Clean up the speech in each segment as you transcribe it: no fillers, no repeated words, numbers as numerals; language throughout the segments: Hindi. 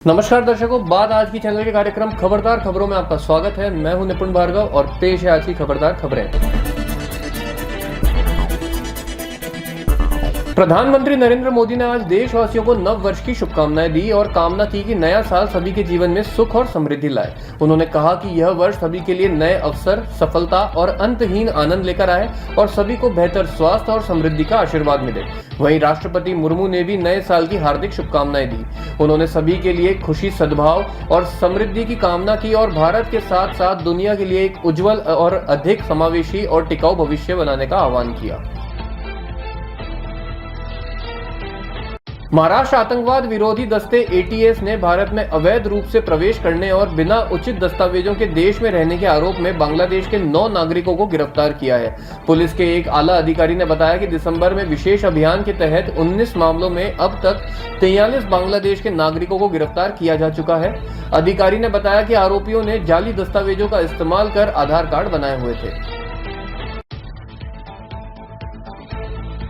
नमस्कार दर्शकों, बात आज की चैनल के कार्यक्रम खबरदार खबरों में आपका स्वागत है। मैं हूं निपुण भार्गव और पेश है आज की खबरदार खबरें। प्रधानमंत्री नरेंद्र मोदी ने आज देशवासियों को नव वर्ष की शुभकामनाएं दी और कामना की कि नया साल सभी के जीवन में सुख और समृद्धि लाए। उन्होंने कहा कि यह वर्ष सभी के लिए नए अवसर, सफलता और अंतहीन आनंद लेकर आए और सभी को बेहतर स्वास्थ्य और समृद्धि का आशीर्वाद मिले। वहीं राष्ट्रपति मुर्मू ने भी नए साल की हार्दिक शुभकामनाएं दी। उन्होंने सभी के लिए खुशी, सद्भाव और समृद्धि की कामना की और भारत के साथ साथ दुनिया के लिए एक उज्जवल और अधिक समावेशी और टिकाऊ भविष्य बनाने का आह्वान किया। महाराष्ट्र आतंकवाद विरोधी दस्ते एटीएस ने भारत में अवैध रूप से प्रवेश करने और बिना उचित दस्तावेजों के देश में रहने के आरोप में बांग्लादेश के 9 नागरिकों को गिरफ्तार किया है। पुलिस के एक आला अधिकारी ने बताया कि दिसंबर में विशेष अभियान के तहत 19 मामलों में अब तक 43 बांग्लादेश के नागरिकों को गिरफ्तार किया जा चुका है। अधिकारी ने बताया कि आरोपियों ने जाली दस्तावेजों का इस्तेमाल कर आधार कार्ड बनाए हुए थे।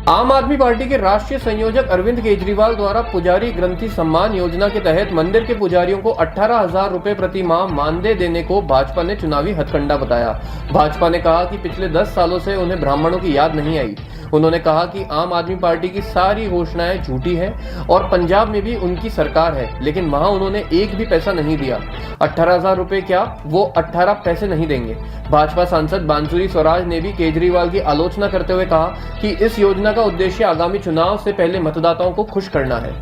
आम आदमी पार्टी के राष्ट्रीय संयोजक अरविंद केजरीवाल द्वारा पुजारी ग्रंथि सम्मान योजना के तहत मंदिर के पुजारियों को 18,000 रुपए प्रति माह मानदेय देने को भाजपा ने चुनावी हथकंडा बताया। भाजपा ने कहा कि पिछले 10 सालों से उन्हें ब्राह्मणों की याद नहीं आई। उन्होंने कहा कि आम आदमी पार्टी की सारी घोषणाएं झूठी हैं और पंजाब में भी उनकी सरकार है, लेकिन वहां उन्होंने एक भी पैसा नहीं दिया। 18,000 रुपए क्या, वो 18 पैसे नहीं देंगे। भाजपा सांसद बांसुरी स्वराज ने भी केजरीवाल की आलोचना करते हुए कहा कि इस योजना का उद्देश्य आगामी चुनाव से पहले मतदाताओं को खुश करना है।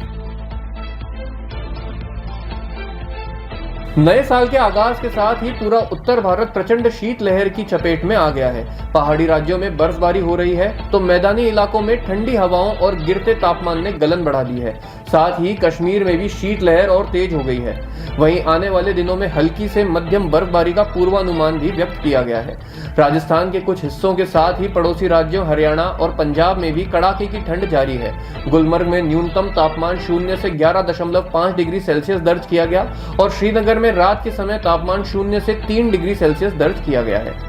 नए साल के आगाज के साथ ही पूरा उत्तर भारत प्रचंड शीतलहर की चपेट में आ गया है। पहाड़ी राज्यों में बर्फबारी हो रही है तो मैदानी इलाकों में ठंडी हवाओं और गिरते तापमान ने गलन बढ़ा दी है। साथ ही कश्मीर में भी शीतलहर और तेज हो गई है। वहीं आने वाले दिनों में हल्की से मध्यम बर्फबारी का पूर्वानुमान भी व्यक्त किया गया है। राजस्थान के कुछ हिस्सों के साथ ही पड़ोसी राज्यों हरियाणा और पंजाब में भी कड़ाके की ठंड जारी है। गुलमर्ग में न्यूनतम तापमान 0 से 11.5 डिग्री सेल्सियस दर्ज किया गया और श्रीनगर में रात के समय तापमान 0 से 3 डिग्री सेल्सियस दर्ज किया गया है।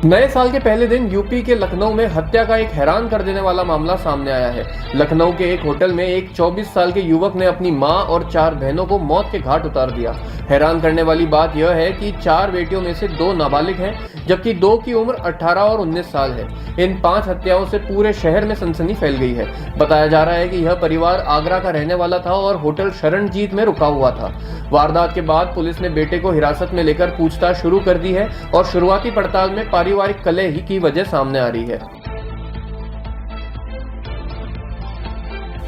नए साल के पहले दिन यूपी के लखनऊ में हत्या का एक हैरान कर देने वाला मामला सामने आया है। लखनऊ के एक होटल में एक 24 साल के युवक ने अपनी मां और 4 बहनों को मौत के घाट उतार दिया। हैरान करने वाली बात यह है कि 4 बेटियों में से 2 नाबालिग हैं, जबकि 2 की उम्र 18 और 19 साल है। इन 5 हत्याओं से पूरे शहर में सनसनी फैल गई है। बताया जा रहा है कि यह परिवार आगरा का रहने वाला था और होटल शरणजीत में रुका हुआ था। वारदात के बाद पुलिस ने बेटे को हिरासत में लेकर पूछताछ शुरू कर दी है और शुरुआती पड़ताल में पारिवारिक कलह ही की वजह सामने आ रही है।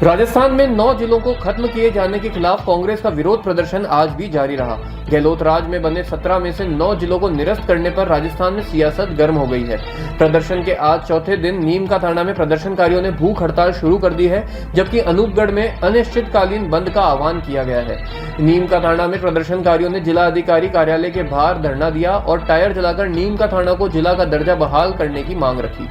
राजस्थान में 9 जिलों को खत्म किए जाने के खिलाफ कांग्रेस का विरोध प्रदर्शन आज भी जारी रहा। गहलोत राज में बने 17 में से 9 जिलों को निरस्त करने पर राजस्थान में सियासत गर्म हो गई है। प्रदर्शन के आज चौथे दिन नीमका थाना में प्रदर्शनकारियों ने भूख हड़ताल शुरू कर दी है, जबकि अनूपगढ़ में अनिश्चितकालीन बंद का आह्वान किया गया है। नीमका थाना में प्रदर्शनकारियों ने जिला अधिकारी कार्यालय के बाहर धरना दिया और टायर जलाकर नीमका थाना को जिला का दर्जा बहाल करने की मांग रखी।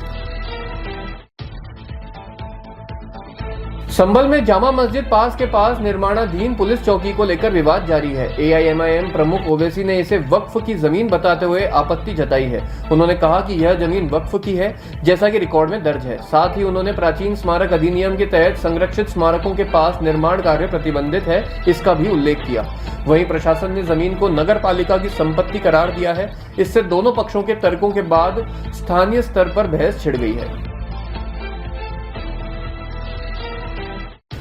संभल में जामा मस्जिद पास के पास निर्माणाधीन पुलिस चौकी को लेकर विवाद जारी है। एआईएमआईएम प्रमुख ओवैसी ने इसे वक्फ की जमीन बताते हुए आपत्ति जताई है। उन्होंने कहा कि यह जमीन वक्फ की है, जैसा कि रिकॉर्ड में दर्ज है। साथ ही उन्होंने प्राचीन स्मारक अधिनियम के तहत संरक्षित स्मारकों के पास निर्माण कार्य प्रतिबंधित है, इसका भी उल्लेख किया। वहीं प्रशासन ने जमीन को नगर पालिका की संपत्ति करार दिया है। इससे दोनों पक्षों के तर्कों के बाद स्थानीय स्तर पर बहस छिड़ गई है।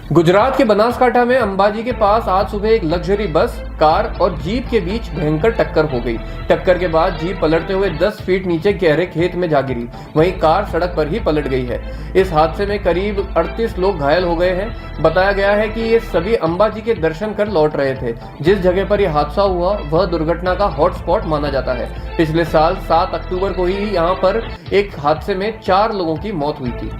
गुजरात के बनासकांठा में अंबाजी के पास आज सुबह एक लग्जरी बस, कार और जीप के बीच भयंकर टक्कर हो गई। टक्कर के बाद जीप पलटते हुए 10 फीट नीचे गहरे खेत में जा गिरी। वहीं कार सड़क पर ही पलट गई है। इस हादसे में करीब 38 लोग घायल हो गए हैं। बताया गया है कि ये सभी अंबाजी के दर्शन कर लौट रहे थे। जिस जगह पर यह हादसा हुआ वह दुर्घटना का हॉटस्पॉट माना जाता है। पिछले साल 7 अक्टूबर को ही यहाँ पर एक हादसे में 4 लोगों की मौत हुई थी।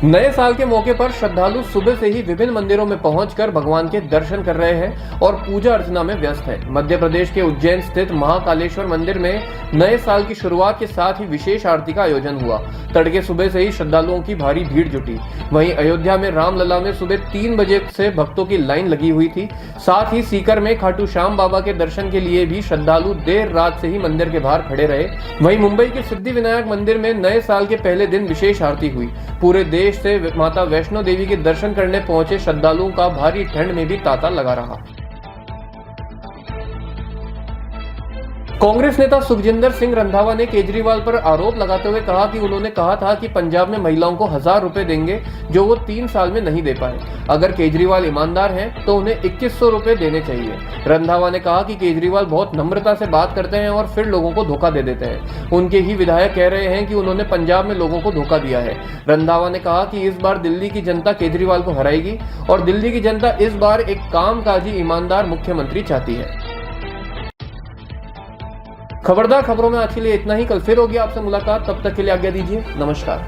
नए साल के मौके पर श्रद्धालु सुबह से ही विभिन्न मंदिरों में पहुंचकर भगवान के दर्शन कर रहे हैं और पूजा अर्चना में व्यस्त हैं। मध्य प्रदेश के उज्जैन स्थित महाकालेश्वर मंदिर में नए साल की शुरुआत के साथ ही विशेष आरती का आयोजन हुआ। तड़के सुबह से ही श्रद्धालुओं की भारी भीड़ जुटी। वहीं अयोध्या में रामलला में सुबह 3 बजे से भक्तों की लाइन लगी हुई थी। साथ ही सीकर में खाटू श्याम बाबा के दर्शन के लिए भी श्रद्धालु देर रात से ही मंदिर के बाहर खड़े रहे। वहीं मुंबई के सिद्धिविनायक मंदिर में नए साल के पहले दिन विशेष आरती हुई। पूरे देश से माता वैष्णो देवी के दर्शन करने पहुंचे श्रद्धालुओं का भारी ठंड में भी तांता लगा रहा। कांग्रेस नेता सुखजिंदर सिंह रंधावा ने केजरीवाल पर आरोप लगाते हुए कहा कि उन्होंने कहा था कि पंजाब में महिलाओं को 1000 रुपए देंगे जो वो 3 साल में नहीं दे पाए। अगर केजरीवाल ईमानदार हैं तो उन्हें 2100 रुपए देने चाहिए। रंधावा ने कहा कि केजरीवाल बहुत नम्रता से बात करते हैं और फिर लोगों को धोखा दे देते हैं। उनके ही विधायक कह रहे हैं कि उन्होंने पंजाब में लोगों को धोखा दिया है। रंधावा ने कहा कि इस बार दिल्ली की जनता केजरीवाल को हराएगी और दिल्ली की जनता इस बार एक कामकाजी ईमानदार मुख्यमंत्री चाहती है। खबरदार खबरों में आज के लिए इतना ही। कल फिर होगी आपसे मुलाकात, तब तक के लिए आज्ञा दीजिए। नमस्कार।